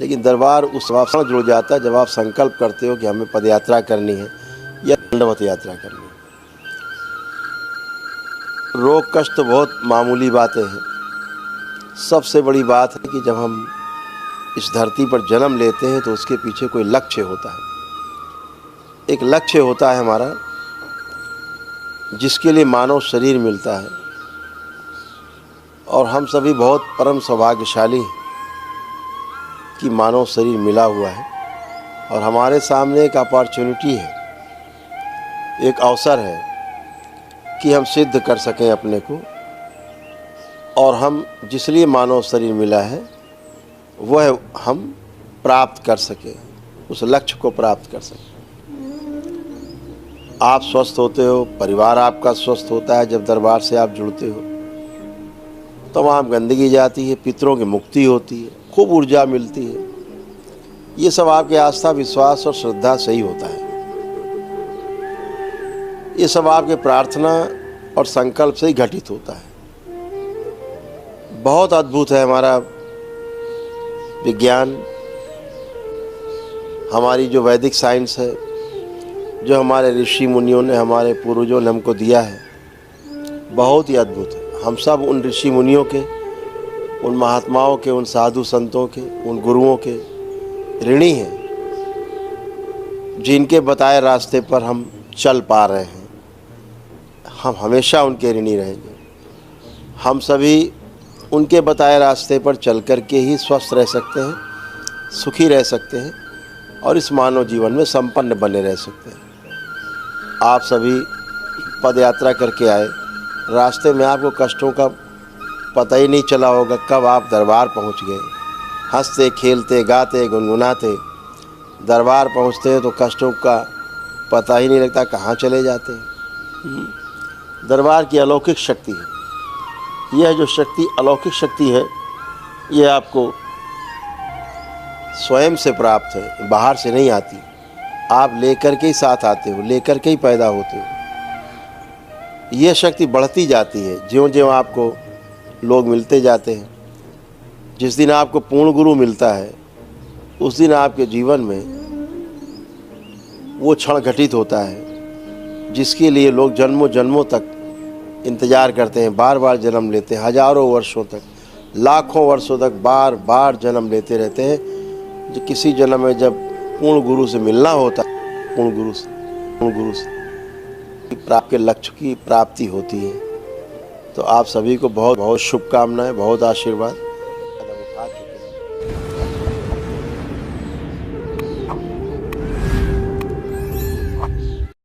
लेकिन दरबार उस वक्त जुड़ जाता है जब आप संकल्प करते हो कि हमें पदयात्रा करनी है या दंडवत यात्रा करनी है। रोग कष्ट तो बहुत मामूली बातें हैं। सबसे बड़ी बात है कि जब हम इस धरती पर जन्म लेते हैं तो उसके पीछे कोई लक्ष्य होता है। एक लक्ष्य होता है हमारा, जिसके लिए मानव शरीर मिलता है। और हम सभी बहुत परम सौभाग्यशाली हैं कि मानव शरीर मिला हुआ है और हमारे सामने एक अपॉर्चुनिटी है, एक अवसर है कि हम सिद्ध कर सकें अपने को, और हम जिस लिए मानव शरीर मिला है वह हम प्राप्त कर सकें, उस लक्ष्य को प्राप्त कर सकें। आप स्वस्थ होते हो, परिवार आपका स्वस्थ होता है जब दरबार से आप जुड़ते हो। तमाम गंदगी जाती है, पितरों की मुक्ति होती है, खूब ऊर्जा मिलती है। ये सब आपके आस्था, विश्वास और श्रद्धा से ही होता है। ये सब आपके प्रार्थना और संकल्प से ही घटित होता है। बहुत अद्भुत है हमारा विज्ञान, हमारी जो वैदिक साइंस है, जो हमारे ऋषि मुनियों ने, हमारे पूर्वजों ने हमको दिया है, बहुत ही अद्भुत है। हम सब उन ऋषि मुनियों के, उन महात्माओं के, उन साधु संतों के, उन गुरुओं के ऋणी हैं, जिनके बताए रास्ते पर हम चल पा रहे हैं। हम हमेशा उनके ऋणी रहेंगे। हम सभी उनके बताए रास्ते पर चल कर के ही स्वस्थ रह सकते हैं, सुखी रह सकते हैं और इस मानव जीवन में संपन्न बने रह सकते हैं। आप सभी पद यात्रा करके आए, रास्ते में आपको कष्टों का पता ही नहीं चला होगा कब आप दरबार पहुंच गए। हंसते खेलते गाते गुनगुनाते दरबार पहुंचते हैं तो कष्टों का पता ही नहीं लगता कहाँ चले जाते हैं। दरबार की अलौकिक शक्ति है। यह जो शक्ति, अलौकिक शक्ति है, यह आपको स्वयं से प्राप्त है, बाहर से नहीं आती। आप लेकर के ही साथ आते हो, लेकर के ही पैदा होते हो। यह शक्ति बढ़ती जाती है ज्यों-ज्यों आपको लोग मिलते जाते हैं। जिस दिन आपको पूर्ण गुरु मिलता है उस दिन आपके जीवन में वो क्षण घटित होता है जिसके लिए लोग जन्मों जन्मों तक इंतज़ार करते हैं, बार बार जन्म लेते हैं, हजारों वर्षों तक, लाखों वर्षों तक बार बार जन्म लेते रहते हैं। जो किसी जन्म में जब पूर्ण गुरु से मिलना होता है, पूर्ण गुरु से आपके लक्ष्य की प्राप्ति होती है। तो आप सभी को बहुत बहुत शुभकामनाएं, बहुत आशीर्वाद।